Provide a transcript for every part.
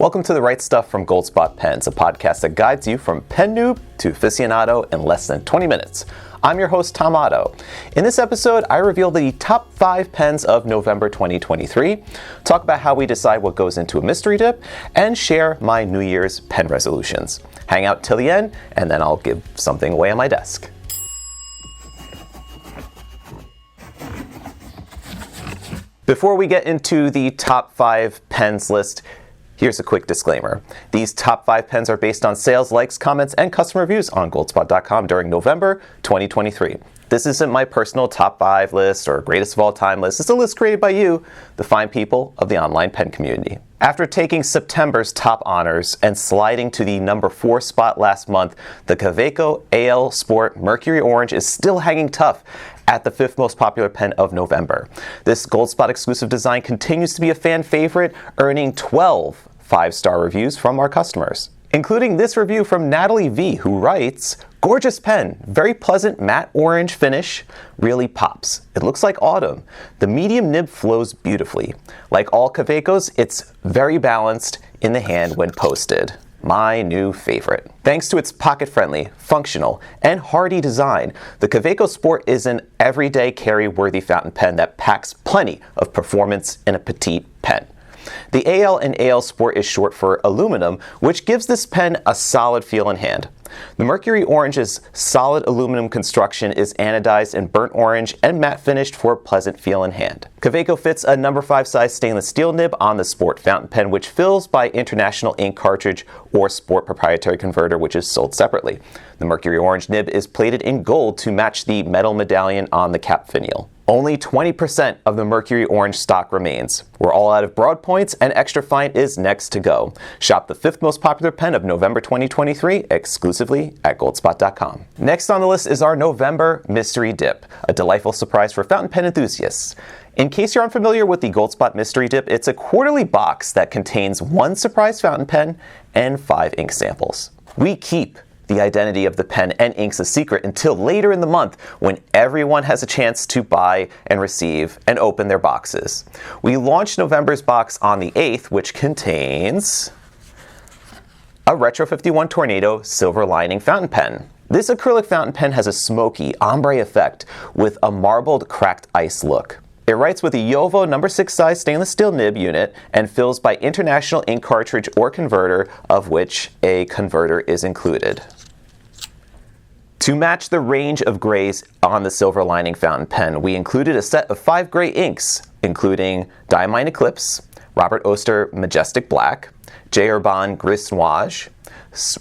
Welcome to The Right Stuff from Goldspot Pens, a podcast that guides you from pen noob to aficionado in less than 20 minutes. I'm your host, Tom Otto. In this episode, I reveal the top 5 pens of November 2023, talk about how we decide what goes into a mystery dip, and share my New Year's pen resolutions. Hang out till the end, and then I'll give something away on my desk. Before we get into the top 5 pens list, here's a quick disclaimer. These top 5 pens are based on sales, likes, comments, and customer reviews on Goldspot.com during November 2023. This isn't my personal top 5 list or greatest of all time list. It's a list created by you, the fine people of the online pen community. After taking September's top honors and sliding to the number 4 spot last month, the Kaweco AL Sport Mercury Orange is still hanging tough at the 5th most popular pen of November. This Goldspot exclusive design continues to be a fan favorite, earning 12 5-star reviews from our customers, including this review from Natalie V, who writes, "Gorgeous pen, very pleasant matte orange finish, really pops. It looks like autumn. The medium nib flows beautifully. Like all Kawecos, it's very balanced in the hand when posted. My new favorite." Thanks to its pocket-friendly, functional, and hardy design, the Kaweco Sport is an everyday carry-worthy fountain pen that packs plenty of performance in a petite pen. The AL and AL Sport is short for aluminum, which gives this pen a solid feel in hand. The Mercury Orange's solid aluminum construction is anodized in burnt orange and matte finished for a pleasant feel in hand. Kaweco fits a number 5 size stainless steel nib on the Sport fountain pen, which fills by International ink cartridge or Sport proprietary converter, which is sold separately. The Mercury Orange nib is plated in gold to match the metal medallion on the cap finial. Only 20% of the Mercury Orange stock remains. We're all out of broad points, and extra fine is next to go. Shop the 5th most popular pen of November 2023 exclusively at Goldspot.com. Next on the list is our November Mystery Dip, a delightful surprise for fountain pen enthusiasts. In case you're unfamiliar with the Goldspot Mystery Dip, it's a quarterly box that contains 1 surprise fountain pen and 5 ink samples. We keep the identity of the pen and inks a secret until later in the month, when everyone has a chance to buy and receive and open their boxes. We launched November's box on the 8th, which contains a Retro 51 Tornado silver lining fountain pen. This acrylic fountain pen has a smoky ombre effect with a marbled cracked ice look. It writes with a Jovo number 6 size stainless steel nib unit and fills by International ink cartridge or converter, of which a converter is included. To match the range of grays on the silver lining fountain pen, we included a set of 5 gray inks, including Diamine Eclipse, Robert Oster Majestic Black, J. Urban Gris Noir,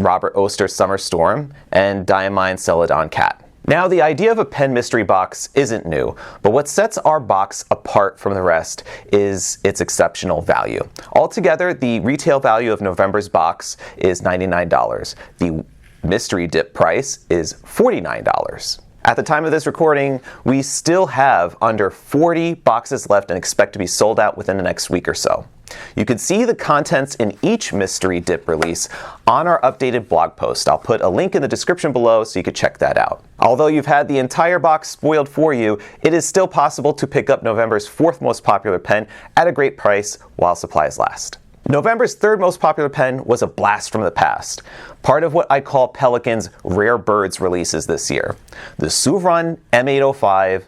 Robert Oster Summer Storm, and Diamine Celadon Cat. Now, the idea of a pen mystery box isn't new, but what sets our box apart from the rest is its exceptional value. Altogether, the retail value of November's box is $99. The mystery dip price is $49. At the time of this recording, we still have under 40 boxes left and expect to be sold out within the next week or so. You can see the contents in each mystery dip release on our updated blog post. I'll put a link in the description below so you can check that out. Although you've had the entire box spoiled for you, it is still possible to pick up November's 4th most popular pen at a great price while supplies last. November's 3rd most popular pen was a blast from the past, part of what I call Pelikan's rare birds releases this year. The Souveran M805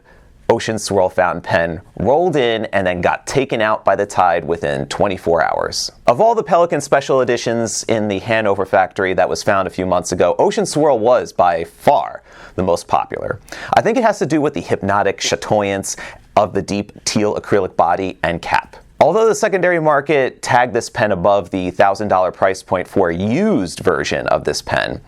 Ocean Swirl fountain pen rolled in and then got taken out by the tide within 24 hours. Of all the Pelikan special editions in the Hanover factory that was found a few months ago, Ocean Swirl was by far the most popular. I think it has to do with the hypnotic chatoyance of the deep teal acrylic body and cap. Although the secondary market tagged this pen above the $1,000 price point for a used version of this pen,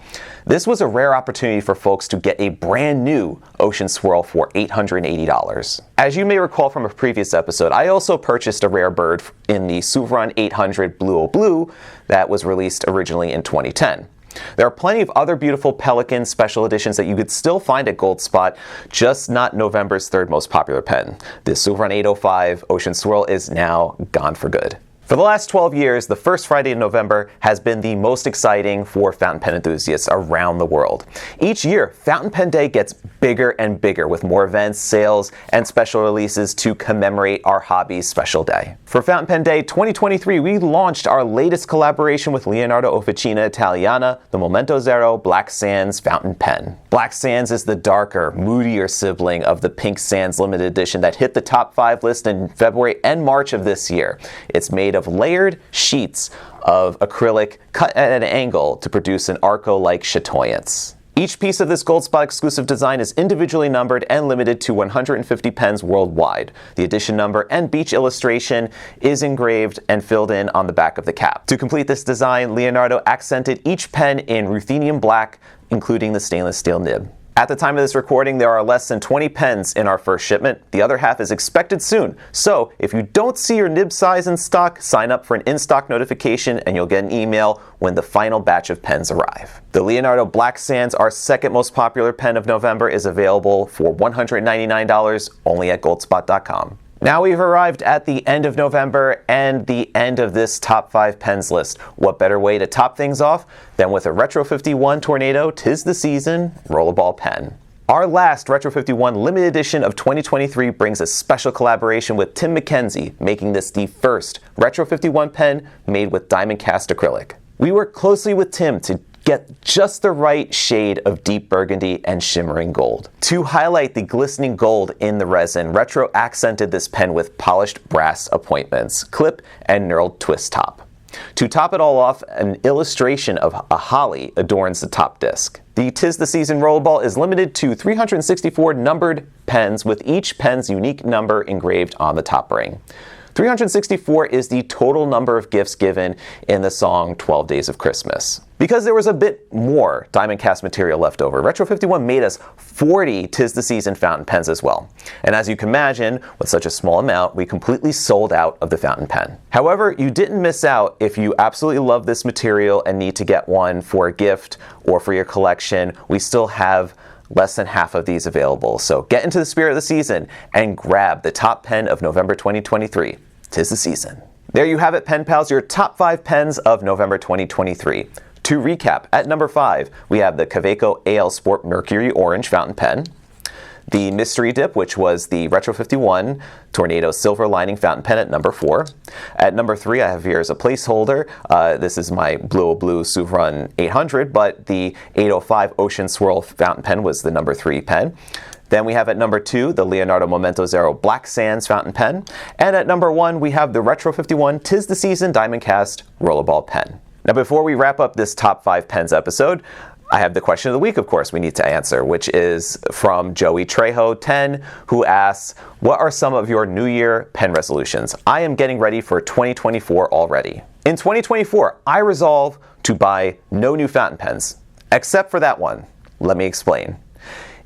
this was a rare opportunity for folks to get a brand new Ocean Swirl for $880. As you may recall from a previous episode, I also purchased a rare bird in the Souveran 800 Blue Blue that was released originally in 2010. There are plenty of other beautiful Pelikan special editions that you could still find at Goldspot, just not November's 3rd most popular pen. The Souveran 805 Ocean Swirl is now gone for good. For the last 12 years, the first Friday in November has been the most exciting for fountain pen enthusiasts around the world. Each year, Fountain Pen Day gets bigger and bigger with more events, sales, and special releases to commemorate our hobby's special day. For Fountain Pen Day 2023, we launched our latest collaboration with Leonardo Officina Italiana, the Momento Zero Black Sands Fountain Pen. Black Sands is the darker, moodier sibling of the Pink Sands limited edition that hit the top 5 list in February and March of this year. It's made of layered sheets of acrylic cut at an angle to produce an arco-like chatoyance. Each piece of this Goldspot exclusive design is individually numbered and limited to 150 pens worldwide. The edition number and beach illustration is engraved and filled in on the back of the cap. To complete this design, Leonardo accented each pen in ruthenium black, including the stainless steel nib. At the time of this recording, there are less than 20 pens in our first shipment. The other half is expected soon. So if you don't see your nib size in stock, sign up for an in-stock notification and you'll get an email when the final batch of pens arrive. The Leonardo Black Sands, our second most popular pen of November, is available for $199 only at goldspot.com. Now we've arrived at the end of November and the end of this top 5 pens list. What better way to top things off than with a Retro 51 Tornado 'Tis the Season Rollerball pen. Our last Retro 51 limited edition of 2023 brings a special collaboration with Tim McKenzie, making this the first Retro 51 pen made with diamond cast acrylic. We worked closely with Tim to get just the right shade of deep burgundy and shimmering gold. To highlight the glistening gold in the resin, Retro accented this pen with polished brass appointments, clip and knurled twist top. To top it all off, an illustration of a holly adorns the top disc. The 'Tis the Season Rollerball is limited to 364 numbered pens with each pen's unique number engraved on the top ring. 364 is the total number of gifts given in the song 12 Days of Christmas. Because there was a bit more diamond cast material left over, Retro 51 made us 40 'Tis the Season fountain pens as well. And as you can imagine, with such a small amount, we completely sold out of the fountain pen. However, you didn't miss out if you absolutely love this material and need to get one for a gift or for your collection. We still have less than half of these available. So get into the spirit of the season and grab the top pen of November 2023. 'Tis the season. There you have it, pen pals, your top 5 pens of November 2023. To recap, at number 5, we have the Kaweco AL Sport Mercury Orange fountain pen, the Mystery Dip, which was the Retro 51 Tornado Silver Lining fountain pen at number 4. At number 3, I have here as a placeholder, this is my Blue Souveran 800, but the 805 Ocean Swirl fountain pen was the number 3 pen. Then we have at number 2, the Leonardo Momento Zero Black Sands fountain pen. And at number 1, we have the Retro 51 'Tis the Season Diamond Cast Rollerball pen. Now before we wrap up this top 5 pens episode, I have the question of the week, of course, we need to answer, which is from Joey Trejo 10, who asks, what are some of your New Year pen resolutions? I am getting ready for 2024 already. In 2024, I resolve to buy no new fountain pens, except for that one. Let me explain.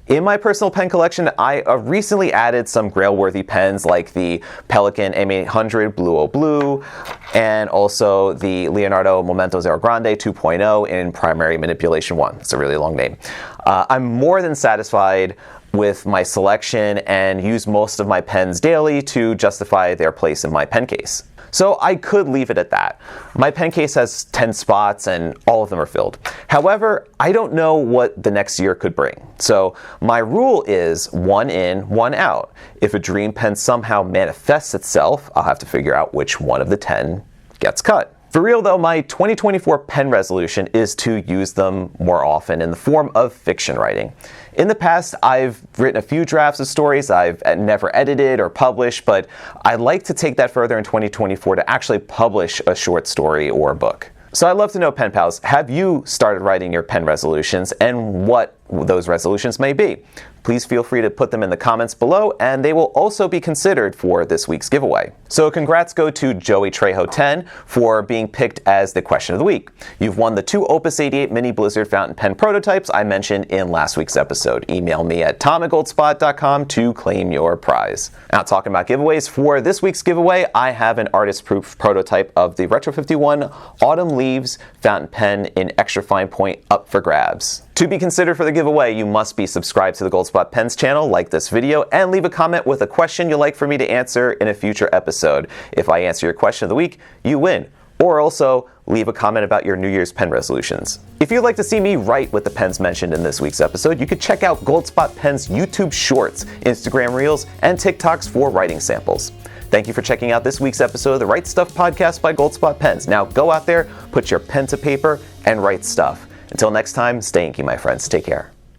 In my personal pen collection, I recently added some grail-worthy pens like the Pelikan M800 Blue Blue and also the Leonardo Momento Zero Grande 2.0 in Primary Manipulation 1. It's a really long name. I'm more than satisfied with my selection and use most of my pens daily to justify their place in my pen case. So I could leave it at that. My pen case has 10 spots and all of them are filled. However, I don't know what the next year could bring. So my rule is 1 in, 1 out. If a dream pen somehow manifests itself, I'll have to figure out which one of the 10 gets cut. For real though, my 2024 pen resolution is to use them more often in the form of fiction writing. In the past, I've written a few drafts of stories I've never edited or published, but I'd like to take that further in 2024 to actually publish a short story or a book. So I'd love to know, pen pals, have you started writing your pen resolutions and what those resolutions may be? Please feel free to put them in the comments below, and they will also be considered for this week's giveaway. So congrats go to Joey Trejo 10 for being picked as the question of the week. You've won the 2 Opus 88 Mini Blizzard fountain pen prototypes I mentioned in last week's episode. Email me at tom@goldspot.com to claim your prize. Now talking about giveaways, for this week's giveaway, I have an artist-proof prototype of the Retro 51 Autumn Leaves fountain pen in extra fine point up for grabs. To be considered for the giveaway, you must be subscribed to the Goldspot Pens channel, like this video, and leave a comment with a question you'd like for me to answer in a future episode. If I answer your question of the week, you win. Or also, leave a comment about your New Year's pen resolutions. If you'd like to see me write with the pens mentioned in this week's episode, you could check out Goldspot Pens YouTube Shorts, Instagram Reels, and TikToks for writing samples. Thank you for checking out this week's episode of the Write Stuff podcast by Goldspot Pens. Now go out there, put your pen to paper, and write stuff. Until next time, stay inky, my friends. Take care.